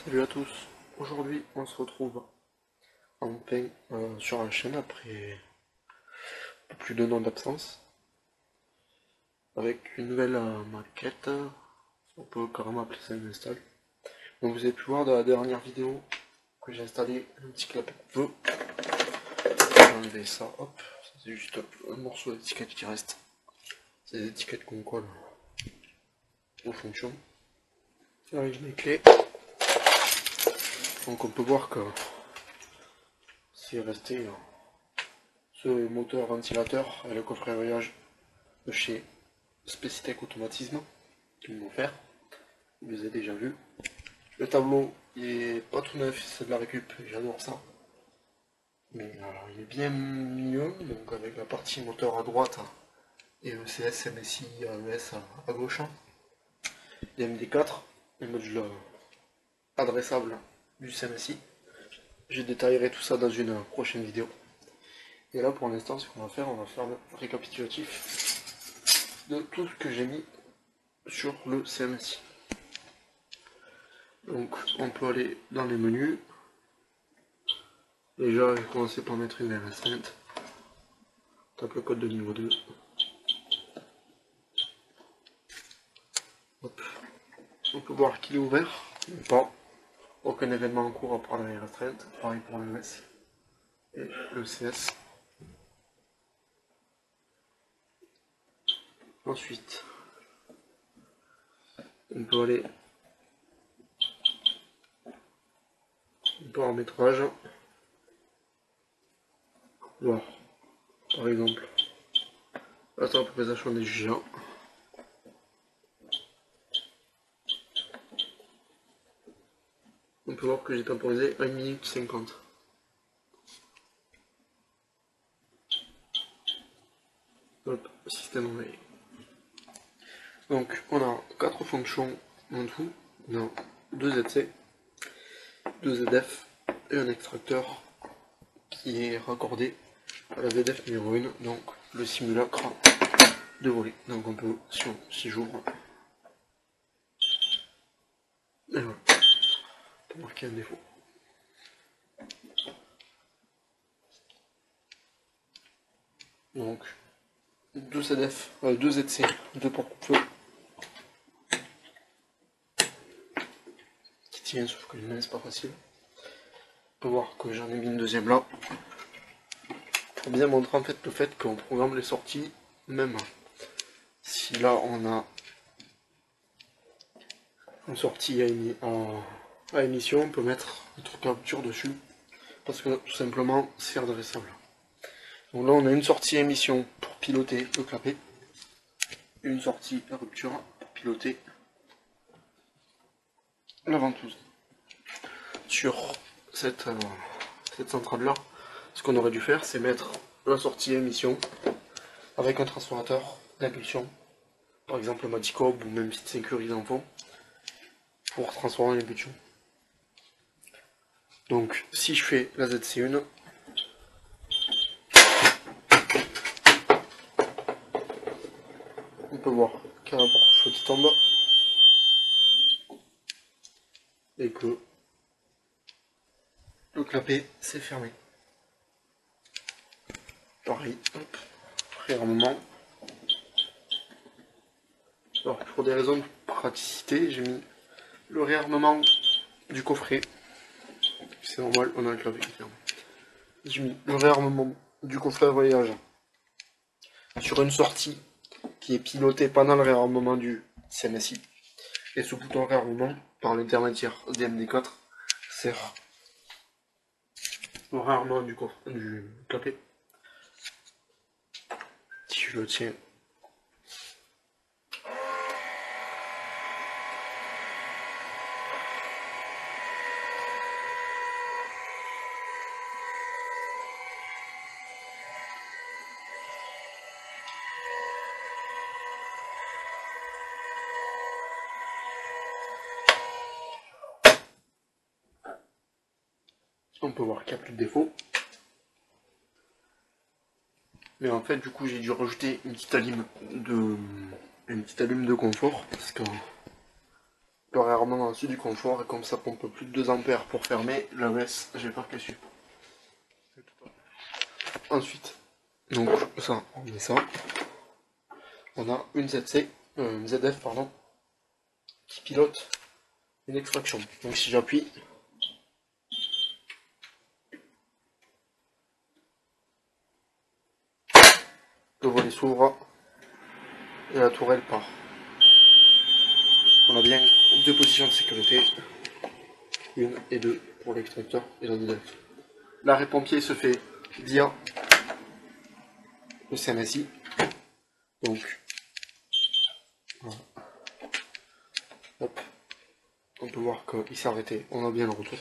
Salut à tous, aujourd'hui on se retrouve enfin sur la chaîne après un peu plus d'un an d'absence avec une nouvelle maquette, on peut carrément appeler ça une install. Donc vous avez pu voir dans la dernière vidéo que j'ai installé un petit clapet de feu. J'ai enlevé ça, hop, c'est juste un morceau d'étiquette qui reste. C'est des étiquettes qu'on colle en fonction. Avec mes clés. Donc on peut voir que c'est resté ce moteur ventilateur et le coffret voyage de chez Spacitech Automatisme qu'ils m'ont offert. Vous les avez déjà vus. Le tableau il est pas tout neuf, c'est de la récup, j'adore ça. Mais il est bien mieux, donc avec la partie moteur à droite et ECS, MSI, AES à gauche. Les MD4, les modules adressables du CMSI. Je détaillerai tout ça dans une prochaine vidéo. Et là pour l'instant ce qu'on va faire le récapitulatif de tout ce que j'ai mis sur le CMSI. Donc on peut aller dans les menus. Déjà je vais commencer par mettre une restreinte. Tape le code de niveau 2. Hop. On peut voir qu'il est ouvert ou pas. Aucun événement en cours à part la restreinte. Pareil pour le S et le CS. Ensuite, on peut aller en paramétrage, voir par exemple la temporisation des GA. On peut voir que j'ai temporisé 1 minute 50. Hop, système envoyé. Donc on a 4 fonctions en tout. On a 2 ZC, 2 ZF et un extracteur qui est raccordé à la ZF numéro 1, donc le simulacre de voler. Donc on peut, si j'ouvre, et voilà, pour marquer un défaut. Donc 2 ZF, 2 ZC, 2 ports coupe-feu qui tient, sauf que c'est pas facile. On peut voir que j'en ai mis une deuxième là pour bien montrer en fait le fait qu'on programme les sorties même si là on a une sortie à émission, on peut mettre notre capture dessus parce que tout simplement c'est adressable. Donc là on a une sortie émission pour piloter le clapet, une sortie à rupture pour piloter la ventouse. Sur cette centrale là, ce qu'on aurait dû faire c'est mettre la sortie émission avec un transformateur d'impulsion, par exemple Maticob ou même petite sécurité en fond, pour transformer l'impulsion. Donc si je fais la ZC1, on peut voir qu'il y a un porte-feu qui tombe et que le clapet s'est fermé. Pareil, hop, réarmement. Alors pour des raisons de praticité, j'ai mis le réarmement du coffret. C'est normal, on a un clapet qui ferme. J'ai mis le réarmement du coffret à voyage sur une sortie qui est pilotée pendant le réarmement du CMSI. Et ce bouton réarmement, par l'intermédiaire des MD4, sert au réarmement du clapet. Si je le tiens, on peut voir qu'il n'y a plus de défaut. Mais en fait, du coup, j'ai dû rajouter une petite allume de confort parce que le temporairement en dessous du confort et comme ça pompe plus de 2 ampères pour fermer, l'AES, j'ai peur qu'elle suive. Ensuite, donc ça, on met ça. On a une une ZF pardon, qui pilote une extraction. Donc si j'appuie, le volet s'ouvre et la tourelle part. On a bien 2 positions de sécurité, 1 et 2 pour l'extracteur et la ZF. L'arrêt pompier se fait via le CMSI. Donc, voilà. Hop. On peut voir qu'il s'est arrêté, on a bien le retour.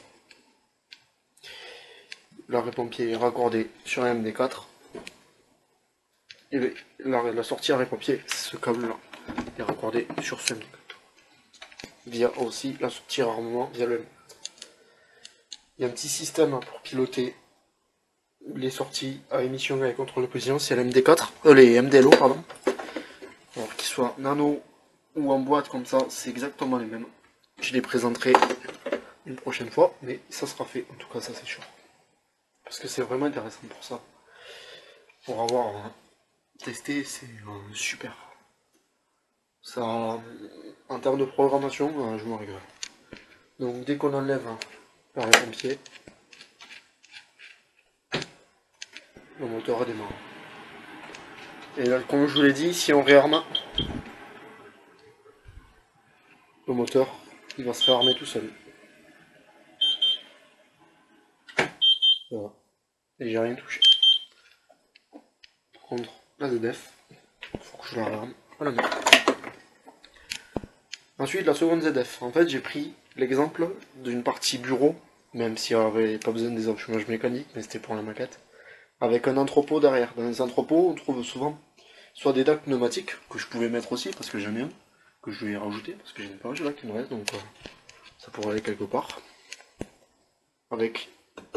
L'arrêt pompier est raccordé sur un MD4. Et la sortie arrêt pompier, ce câble là, est raccordé sur ce MD4. Via aussi la sortie armement via le MD4. Il y a un petit système pour piloter les sorties à émission et contrôle de position, c'est les MD4, les MDLO pardon. Alors qu'ils soient nano ou en boîte comme ça, c'est exactement les mêmes. Je les présenterai une prochaine fois, mais ça sera fait, en tout cas ça c'est sûr. Parce que c'est vraiment intéressant pour ça. Pour avoir testé, c'est super. Ça, en termes de programmation, je me régale. Donc dès qu'on enlève l'arrêt pompier, le moteur redémarre. Et là, comme je vous l'ai dit, si on réarme, le moteur, il va se réarmer tout seul. Voilà. Et j'ai rien touché. Par contre, la ZF, il faut que je la réarme. Voilà. Ensuite, la seconde ZF. En fait, j'ai pris l'exemple d'une partie bureau, même s'il n'y avait pas besoin des empumages mécaniques, mais c'était pour la maquette, avec un entrepôt derrière. Dans les entrepôts, on trouve souvent soit des DAC pneumatiques, que je pouvais mettre aussi, parce que j'en ai un, que je vais rajouter, parce que j'ai pas là qui me reste, donc ça pourrait aller quelque part. Avec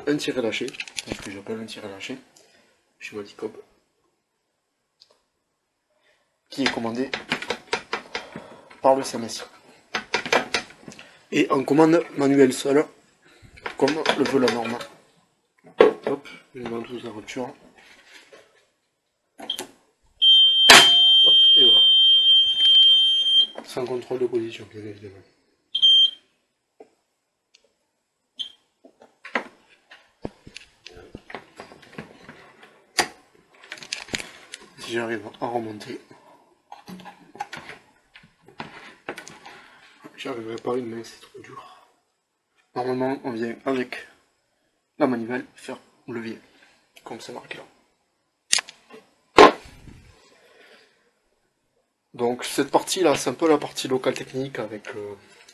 un tiré lâché, donc que j'appelle un tiré lâché, chez Bodycob, qui est commandé par le CMSI. Et en commande manuelle seule, comme le veut la norme. Hop, une ventouse à rupture. Hop, et voilà. Sans contrôle de position, bien évidemment. Si j'arrive à remonter, j'y arriverai pas une main, c'est trop dur. Normalement, on vient avec la manivelle faire levier, comme c'est marqué là. Donc cette partie là, c'est un peu la partie locale technique avec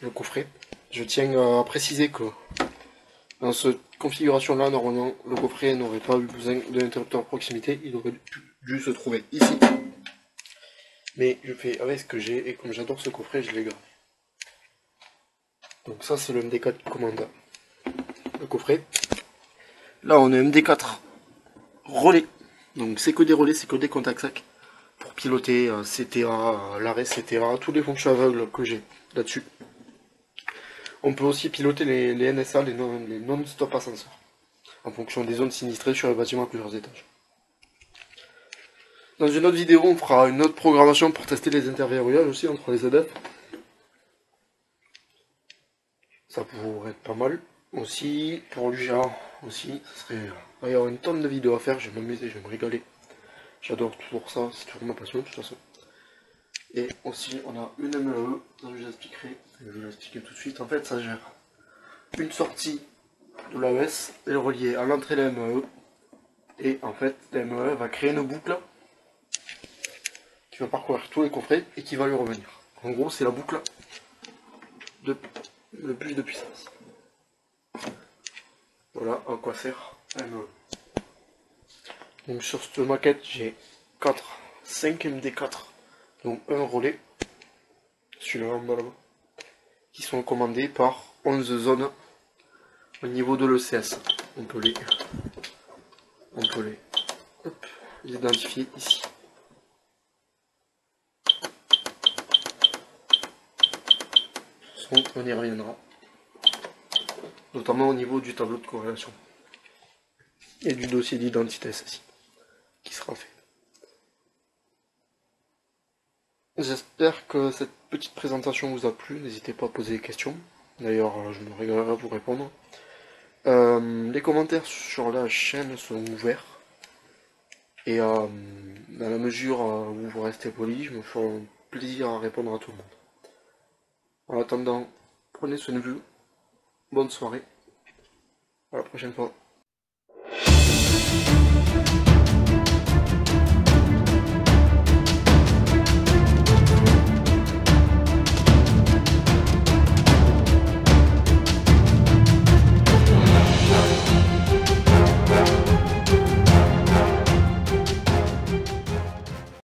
le coffret. Je tiens à préciser que dans cette configuration là, normalement, le coffret n'aurait pas eu besoin d'un interrupteur à proximité, il aurait dû se trouver ici. Mais je fais avec ce que j'ai, et comme j'adore ce coffret, je l'ai gardé. Donc ça c'est le MD4 commande le coffret. Là on a un MD4 relais, donc c'est que des relais, c'est que des contacts secs pour piloter CTA, l'arrêt CTA, tous les fonctions aveugles que j'ai là-dessus. On peut aussi piloter les NSA, les non-stop ascenseurs, en fonction des zones sinistrées sur les bâtiments à plusieurs étages. Dans une autre vidéo, on fera une autre programmation pour tester les interverrouillages aussi entre les ZF. Ça pourrait être pas mal. Aussi, pour l'UGA, aussi, ça serait... il va y avoir une tonne de vidéos à faire, je vais m'amuser, je vais me régaler. J'adore toujours ça, c'est toujours ma passion de toute façon. Et aussi, on a une MEE, ça je vous expliquerai, je vais vous l'expliquer tout de suite. En fait, ça gère une sortie de l'AES et le relier à l'entrée de la MEE. Et en fait, la MEE va créer une boucle qui va parcourir tous les coffrets et qui va lui revenir. En gros, c'est la boucle de le bus de puissance. Voilà à quoi sert la MEE. Donc sur cette maquette, j'ai 5 MD4, donc un relais, celui-là en bas là-bas, qui sont commandés par 11 zones au niveau de l'ECS. On peut les identifier ici. on y reviendra. Notamment au niveau du tableau de corrélation. Et du dossier d'identité SSI qui sera fait. J'espère que cette petite présentation vous a plu. N'hésitez pas à poser des questions. D'ailleurs, je me régalerai à vous répondre. Les commentaires sur la chaîne sont ouverts. Et dans la mesure où vous restez poli, je me ferai un plaisir à répondre à tout le monde. En attendant, prenez soin de vous. Bonne soirée. À la prochaine fois.